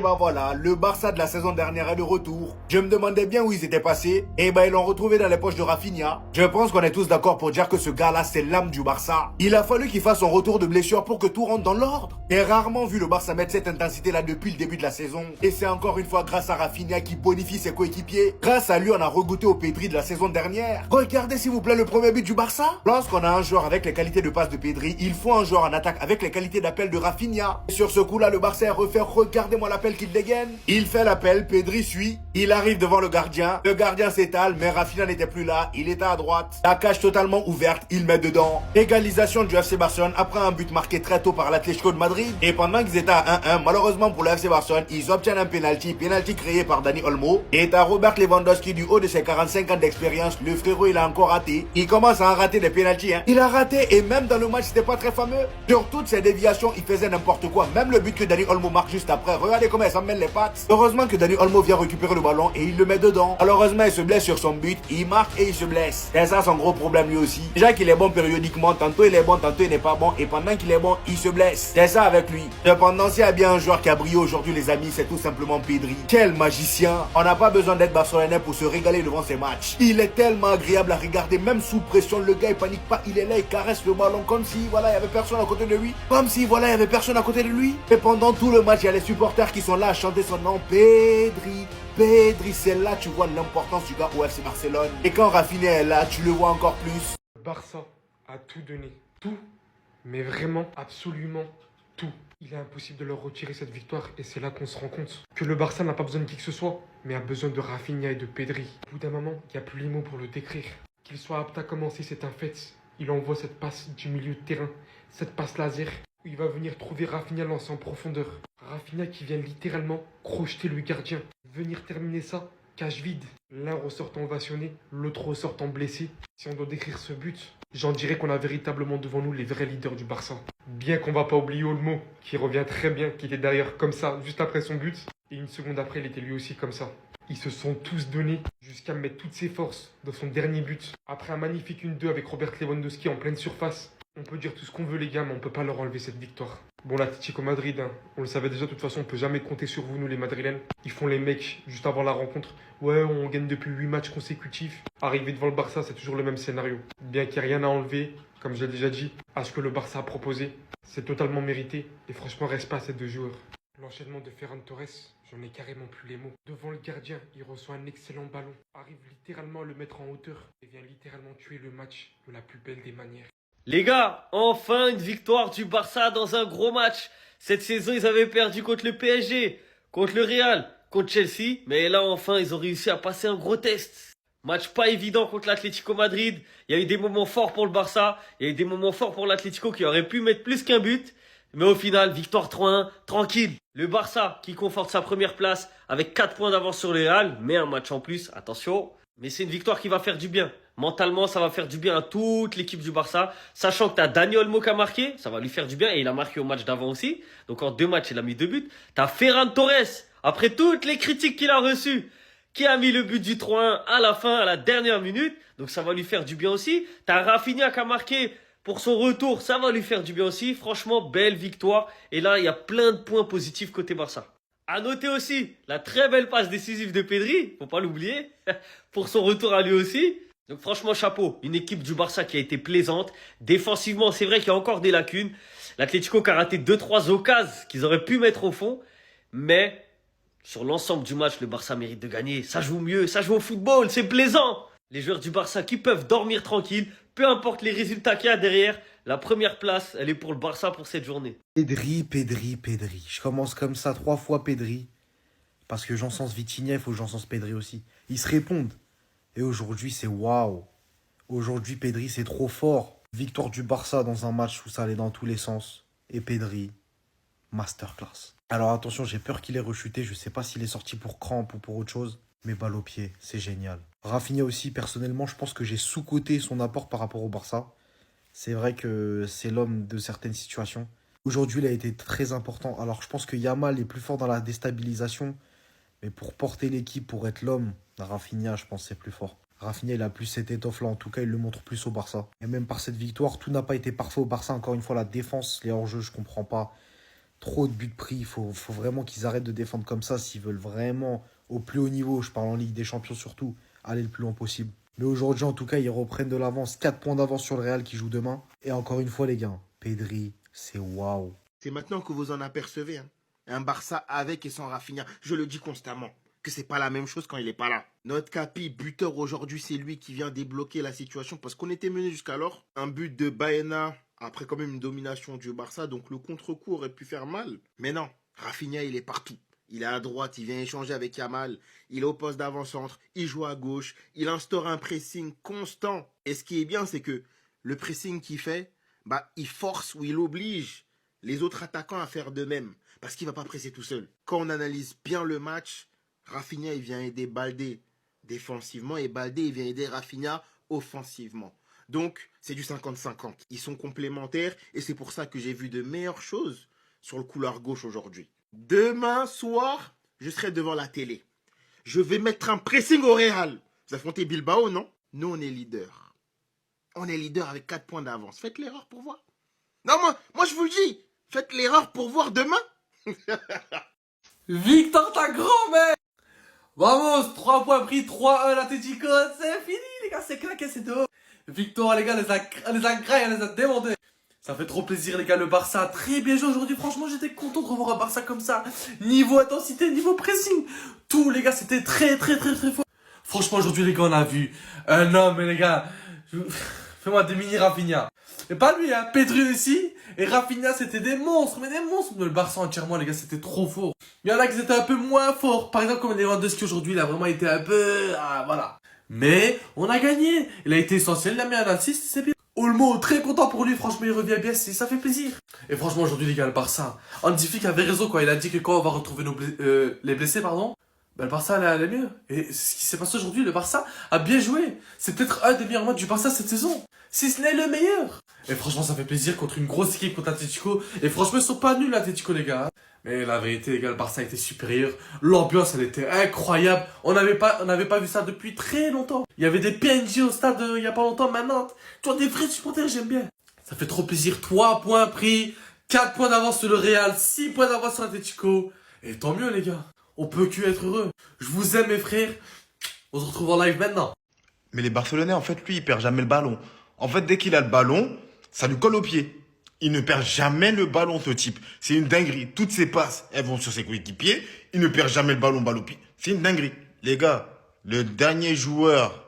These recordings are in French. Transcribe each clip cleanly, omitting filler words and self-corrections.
Bah voilà, le Barça de la saison dernière est de retour. Je me demandais bien où ils étaient passés. Et bah ils l'ont retrouvé dans les poches de Rafinha. Je pense qu'on est tous d'accord pour dire que ce gars-là, c'est l'âme du Barça. Il a fallu qu'il fasse son retour de blessure pour que tout rentre dans l'ordre. J'ai rarement vu le Barça mettre cette intensité-là depuis le début de la saison. Et c'est encore une fois grâce à Rafinha qui bonifie ses coéquipiers. Grâce à lui, on a regoûté au Pedri de la saison dernière. Regardez s'il vous plaît le premier but du Barça. Lorsqu'on a un joueur avec les qualités de passe de Pedri, il faut un joueur en attaque avec les qualités d'appel de Rafinha. Et sur ce coup-là, le Barça est refait. Regardez-moi l'appel qu'il dégaine. Il fait l'appel, Pedri suit. Il arrive devant le gardien s'étale, mais Rafinha n'était plus là. Il était à droite. La cage totalement ouverte, il met dedans. Égalisation du FC Barcelone après un but marqué très tôt par l'Atlético de Madrid. Et pendant qu'ils étaient à 1-1, malheureusement pour le FC Barcelone, ils obtiennent un penalty créé par Dani Olmo. Et à Robert Lewandowski, du haut de ses 45 ans d'expérience, le frérot il a encore raté. Il commence à en rater des penalties. Il a raté et même dans le match c'était pas très fameux. Sur toutes ces déviations, il faisait n'importe quoi. Même le but que Dani Olmo marque juste après. Regardez comment il s'en mêle les pattes. Heureusement que Dani Olmo vient récupérer le ballon et il le met dedans. Malheureusement, il se blesse sur son but. Il marque et il se blesse. C'est ça son gros problème lui aussi. Déjà qu'il est bon périodiquement, tantôt il est bon, tantôt il n'est pas bon. Et pendant qu'il est bon, il se blesse. C'est ça avec lui. Cependant, s'il y a bien un joueur qui a brillé aujourd'hui, les amis, c'est tout simplement Pedri. Quel magicien. On n'a pas besoin d'être barcelonais pour se régaler devant ces matchs. Il est tellement agréable à regarder, même sous pression. Le gars il panique pas, il est là, il caresse le ballon comme si voilà, il y avait personne à côté de lui. Comme si voilà, il y avait personne à côté de lui. Et pendant tout le match, il y a les supporters qui sont là à chanter son nom. Pedri. Pedri, c'est là tu vois l'importance du gars au FC Barcelone. Et quand Rafinha est là, tu le vois encore plus. Le Barça a tout donné. Tout, mais vraiment, absolument tout. Il est impossible de leur retirer cette victoire et c'est là qu'on se rend compte que le Barça n'a pas besoin de qui que ce soit, mais a besoin de Rafinha et de Pedri. Au bout d'un moment, il n'y a plus les mots pour le décrire. Qu'il soit apte à commencer, c'est un fait. Il envoie cette passe du milieu de terrain, cette passe laser, où il va venir trouver Rafinha lancé en profondeur. Rafinha qui vient littéralement crocheter le gardien. Venir terminer ça, cage vide. L'un ressortant ovationné, l'autre ressortant blessé. Si on doit décrire ce but, j'en dirais qu'on a véritablement devant nous les vrais leaders du Barça. Bien qu'on va pas oublier Olmo, qui revient très bien, qui était derrière comme ça, juste après son but. Et une seconde après, il était lui aussi comme ça. Ils se sont tous donnés jusqu'à mettre toutes ses forces dans son dernier but. Après un magnifique 1-2 avec Robert Lewandowski en pleine surface. On peut dire tout ce qu'on veut les gars, mais on peut pas leur enlever cette victoire. Bon, l'Atlético Madrid, hein, on le savait déjà, de toute façon, on peut jamais compter sur vous, nous les Madrilènes. Ils font les mecs juste avant la rencontre. Ouais, on gagne depuis 8 matchs consécutifs. Arriver devant le Barça, c'est toujours le même scénario. Bien qu'il n'y ait rien à enlever, comme je l'ai déjà dit, à ce que le Barça a proposé, c'est totalement mérité. Et franchement, reste pas à ces deux joueurs. L'enchaînement de Ferran Torres, j'en ai carrément plus les mots. Devant le gardien, il reçoit un excellent ballon. Arrive littéralement à le mettre en hauteur et vient littéralement tuer le match de la plus belle des manières. Les gars, enfin une victoire du Barça dans un gros match. Cette saison, ils avaient perdu contre le PSG, contre le Real, contre Chelsea. Mais là, enfin, ils ont réussi à passer un gros test. Match pas évident contre l'Atlético Madrid. Il y a eu des moments forts pour le Barça. Il y a eu des moments forts pour l'Atlético qui aurait pu mettre plus qu'un but. Mais au final, victoire 3-1, tranquille. Le Barça qui conforte sa première place avec 4 points d'avance sur le Real. Mais un match en plus, attention. Mais c'est une victoire qui va faire du bien. Mentalement, ça va faire du bien à toute l'équipe du Barça. Sachant que tu as Dani Olmo qui a marqué, ça va lui faire du bien. Et il a marqué au match d'avant aussi. Donc en 2 matchs, il a mis 2 buts. Tu as Ferran Torres, après toutes les critiques qu'il a reçues, qui a mis le but du 3-1 à la fin, à la dernière minute. Donc ça va lui faire du bien aussi. Tu as Rafinha qui a marqué pour son retour, ça va lui faire du bien aussi. Franchement, belle victoire. Et là, il y a plein de points positifs côté Barça. À noter aussi la très belle passe décisive de Pedri, faut pas l'oublier, pour son retour à lui aussi. Donc franchement, chapeau, une équipe du Barça qui a été plaisante. Défensivement, c'est vrai qu'il y a encore des lacunes. L'Atlético qui a raté 2-3 occasions qu'ils auraient pu mettre au fond. Mais sur l'ensemble du match, le Barça mérite de gagner. Ça joue mieux, ça joue au football, c'est plaisant. Les joueurs du Barça qui peuvent dormir tranquille, peu importe les résultats qu'il y a derrière. La première place, elle est pour le Barça pour cette journée. Pedri, Pedri, Pedri. Je commence comme ça 3 fois Pedri. Parce que j'encense Vitinha, il faut que j'encense Pedri aussi. Ils se répondent. Et aujourd'hui, c'est waouh. Aujourd'hui, Pedri, c'est trop fort. Victoire du Barça dans un match où ça allait dans tous les sens. Et Pedri, masterclass. Alors attention, j'ai peur qu'il ait rechuté. Je sais pas s'il est sorti pour crampe ou pour autre chose. Mais balle au pied, c'est génial. Rafinha aussi, personnellement, je pense que j'ai sous-coté son apport par rapport au Barça. C'est vrai que c'est l'homme de certaines situations. Aujourd'hui, il a été très important. Alors, je pense que Yamal est plus fort dans la déstabilisation. Mais pour porter l'équipe, pour être l'homme, Rafinha, je pense que c'est plus fort. Rafinha, il a plus cette étoffe-là. En tout cas, il le montre plus au Barça. Et même par cette victoire, tout n'a pas été parfait au Barça. Encore une fois, la défense, les hors-jeux, je comprends pas. Trop de buts pris. Faut vraiment qu'ils arrêtent de défendre comme ça s'ils veulent vraiment, au plus haut niveau, je parle en Ligue des Champions surtout, aller le plus loin possible. Mais aujourd'hui, en tout cas, ils reprennent de l'avance. 4 points d'avance sur le Real qui joue demain. Et encore une fois, les gars, Pedri, c'est waouh. C'est maintenant que vous en apercevez. Hein. Un Barça avec et sans Rafinha. Je le dis constamment. Que c'est pas la même chose quand il est pas là. Notre capi buteur aujourd'hui, c'est lui qui vient débloquer la situation parce qu'on était mené jusqu'alors. Un but de Baena après quand même une domination du Barça, donc le contre-coup aurait pu faire mal. Mais non, Rafinha, il est partout. Il est à droite, il vient échanger avec Yamal, il est au poste d'avant-centre, il joue à gauche, il instaure un pressing constant. Et ce qui est bien, c'est que le pressing qu'il fait, il force ou il oblige les autres attaquants à faire de même. Parce qu'il ne va pas presser tout seul. Quand on analyse bien le match, Rafinha, il vient aider Baldé défensivement et Baldé, il vient aider Rafinha offensivement. Donc, c'est du 50-50. Ils sont complémentaires et c'est pour ça que j'ai vu de meilleures choses sur le couloir gauche aujourd'hui. Demain soir, je serai devant la télé. Je vais mettre un pressing au Real. Vous affrontez Bilbao, non? Nous, on est leader. On est leader avec 4 points d'avance. Faites l'erreur pour voir. Non, moi, je vous le dis. Faites l'erreur pour voir demain. Victor, ta grand-mère! Vamos, 3 points pris, 3-1 l'Atlético, c'est fini les gars, c'est claqué, c'est tout. Victor, les gars, elle les a graillés, elle les a démontés. Ça fait trop plaisir les gars, le Barça a très bien joué aujourd'hui, franchement j'étais content de revoir un Barça comme ça. Niveau intensité, niveau pressing, tout les gars, c'était très fort. Franchement aujourd'hui les gars, on a vu un homme, mais les gars, fais-moi des mini Rafinha. Et pas lui, hein, Pedri aussi. Et Rafinha, c'était des monstres, mais des monstres. Mais le Barça entièrement, les gars, c'était trop fort. Il y en a qui étaient un peu moins forts. Par exemple, comme Lewandowski aujourd'hui, il a vraiment été un peu... voilà. Mais on a gagné. Il a été essentiel, il a mis un assist, c'est bien. Olmo, très content pour lui, franchement, il revient bien, ça fait plaisir. Et franchement, aujourd'hui, les gars, le Barça, Hansi Flick avait raison quand il a dit que quand on va retrouver les blessés, le Barça allait mieux. Et ce qui s'est passé aujourd'hui, le Barça a bien joué. C'est peut-être un des meilleurs matchs du Barça cette saison. Si ce n'est le meilleur. Et franchement, ça fait plaisir contre une grosse équipe contre Atletico. Et franchement, ils sont pas nuls, l'Atletico, les gars. Mais la vérité, les gars, le Barça était supérieur. L'ambiance, elle était incroyable. On n'avait pas vu ça depuis très longtemps. Il y avait des PNJ au stade il y a pas longtemps maintenant. Tu vois, des vrais supporters, j'aime bien. Ça fait trop plaisir. 3 points pris. 4 points d'avance sur le Real. 6 points d'avance sur l'Atletico. Et tant mieux, les gars. On peut que être heureux. Je vous aime, mes frères. On se retrouve en live maintenant. Mais les Barcelonais, en fait, lui, il perd jamais le ballon. En fait, dès qu'il a le ballon, ça lui colle au pied. Il ne perd jamais le ballon, ce type. C'est une dinguerie. Toutes ses passes, elles vont sur ses coéquipiers. Il ne perd jamais le ballon, balle au pied. C'est une dinguerie. Les gars, le dernier joueur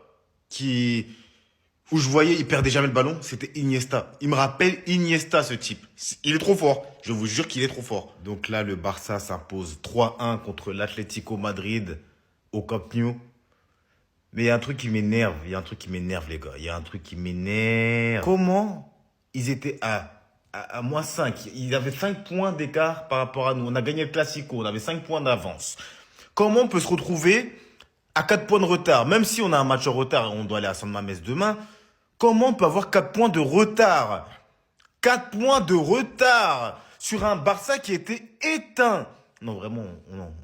où je voyais, il perdait jamais le ballon, c'était Iniesta. Il me rappelle Iniesta, ce type. Il est trop fort. Je vous jure qu'il est trop fort. Donc là, le Barça s'impose 3-1 contre l'Atlético Madrid au Camp Nou. Mais il y a un truc qui m'énerve. Il y a un truc qui m'énerve, les gars. Il y a un truc qui m'énerve. Comment ils étaient à moins 5. Ils avaient 5 points d'écart par rapport à nous. On a gagné le Classico. On avait 5 points d'avance. Comment on peut se retrouver à 4 points de retard? Même si on a un match en retard et on doit aller à San Mamés demain, comment on peut avoir 4 points de retard? 4 points de retard sur un Barça qui était éteint. Non, vraiment,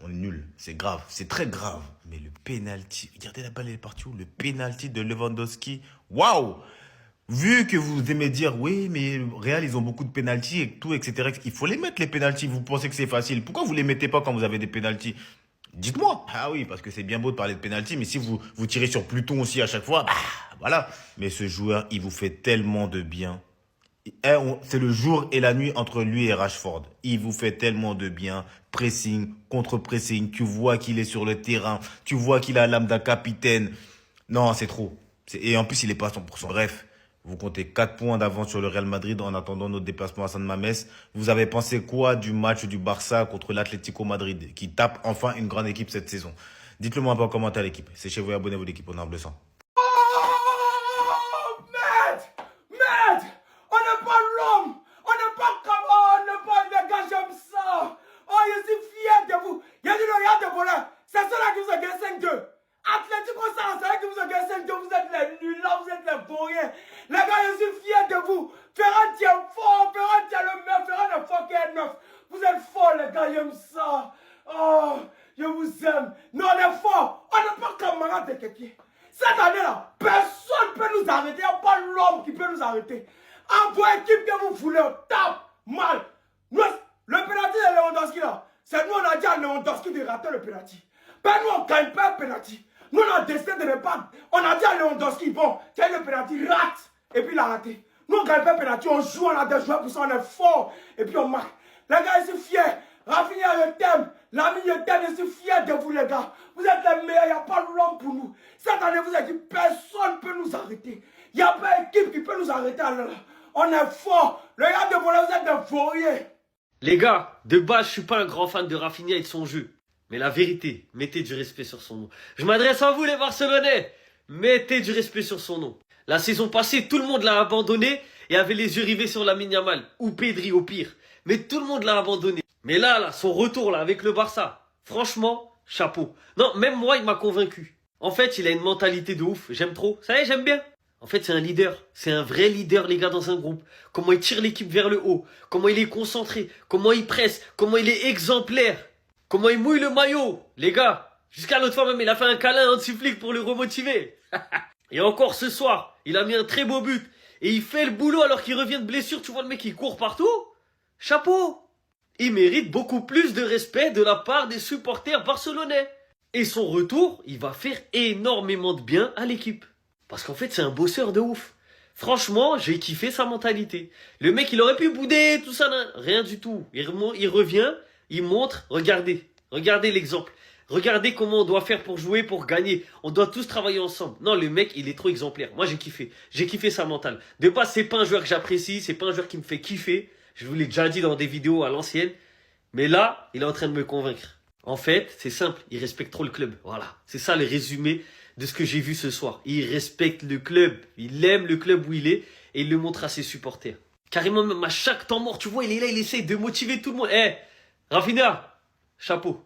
on est nul. C'est grave, c'est très grave. Mais le penalty, regardez la balle, elle est partie où? Le penalty de Lewandowski. Waouh! Vu que vous aimez dire, oui, mais Real, ils ont beaucoup de pénaltys et tout, etc. Il faut les mettre, les pénaltys. Vous pensez que c'est facile. Pourquoi vous les mettez pas quand vous avez des pénaltys? Dites-moi. Ah oui, parce que c'est bien beau de parler de pénalty, mais si vous tirez sur Pluton aussi à chaque fois, voilà. Mais ce joueur, il vous fait tellement de bien. C'est le jour et la nuit entre lui et Rashford. Il vous fait tellement de bien. Pressing, contre-pressing. Tu vois qu'il est sur le terrain. Tu vois qu'il a l'âme d'un capitaine. Non, c'est trop. Et en plus, il est pas à 100%. Bref, vous comptez 4 points d'avance sur le Real Madrid en attendant notre déplacement à San Mamés. Vous avez pensé quoi du match du Barça contre l'Atlético Madrid, qui tape enfin une grande équipe cette saison? Dites-le moi un peu en commentaire, l'équipe. Séchez-vous et abonnez-vous l'équipe. On a un bleu sang. On n'est pas l'homme. On n'est pas comme... Oh, on n'est pas les gars, j'aime ça. Oh, je suis fier de vous. Il y a du Real de voleur. C'est ceux-là qui vous ont gagné 5-2. Atlético, c'est ceux-là qui vous ont gagné 5-2. Vous êtes les nuls, là, vous êtes les bourrins. Les gars, je suis fier de vous. Ferran, tu es fort. Ferran, tu es le meilleur. Ferran est fort qui est neuf. Vous êtes forts, les gars, j'aime ça. Oh, je vous aime. Non, on est forts. On n'est pas camarades de quelqu'un. Cette année-là, personne ne peut nous arrêter. Il n'y a pas l'homme qui peut nous arrêter. Envoyez l'équipe que vous voulez, on tape mal. Nous, Le penalty de Lewandowski là, c'est nous on a dit à Lewandowski de rater le penalty. Ben nous on ne gagne pas le penalty. Nous on a décidé de ne pas. On a dit à Lewandowski, bon, tiens le penalty, rate. Et puis il a raté. Nous on ne gagne pas le penalty, on joue, on a des joueurs pour ça, on est fort. Et puis on marque. Les gars, ils sont fiers. Rafinha, je t'aime. L'ami, je t'aime. Je suis fier de vous, les gars. Vous êtes les meilleurs. Il n'y a pas l'homme pour nous. Cette année, vous avez dit personne ne peut nous arrêter. Il n'y a pas d'équipe qui peut nous arrêter. On est fort. Le gars de voler, vous êtes des vauriers. Les gars, de base, je suis pas un grand fan de Rafinha et de son jeu. Mais la vérité, mettez du respect sur son nom. Je m'adresse à vous, les Barcelonais. Mettez du respect sur son nom. La saison passée, tout le monde l'a abandonné et avait les yeux rivés sur Lamine Yamal. Ou Pedri au pire. Mais tout le monde l'a abandonné. Mais là, son retour là avec le Barça, franchement, chapeau. Non, même moi, il m'a convaincu. En fait, il a une mentalité de ouf. J'aime trop. Ça y est, j'aime bien. En fait, c'est un leader. C'est un vrai leader, les gars, dans un groupe. Comment il tire l'équipe vers le haut. Comment il est concentré. Comment il presse. Comment il est exemplaire. Comment il mouille le maillot. Les gars, jusqu'à l'autre fois même, il a fait un câlin à un flic pour le remotiver. Et encore ce soir, il a mis un très beau but. Et il fait le boulot alors qu'il revient de blessure. Tu vois le mec, il court partout. Chapeau. Il mérite beaucoup plus de respect de la part des supporters barcelonais. Et son retour, il va faire énormément de bien à l'équipe. Parce qu'en fait, c'est un bosseur de ouf. Franchement, j'ai kiffé sa mentalité. Le mec, il aurait pu bouder, tout ça, rien du tout. Il revient, il montre, regardez. Regardez l'exemple. Regardez comment on doit faire pour jouer, pour gagner. On doit tous travailler ensemble. Non, le mec, il est trop exemplaire. Moi, j'ai kiffé. J'ai kiffé sa mentale. De base, c'est pas un joueur que j'apprécie, c'est pas un joueur qui me fait kiffer. Je vous l'ai déjà dit dans des vidéos à l'ancienne. Mais là, il est en train de me convaincre. En fait, c'est simple, il respecte trop le club. Voilà, c'est ça le résumé de ce que j'ai vu ce soir. Il respecte le club, il aime le club où il est et il le montre à ses supporters. Carrément, même à chaque temps mort, tu vois, il est là, il essaye de motiver tout le monde. Rafinha, chapeau.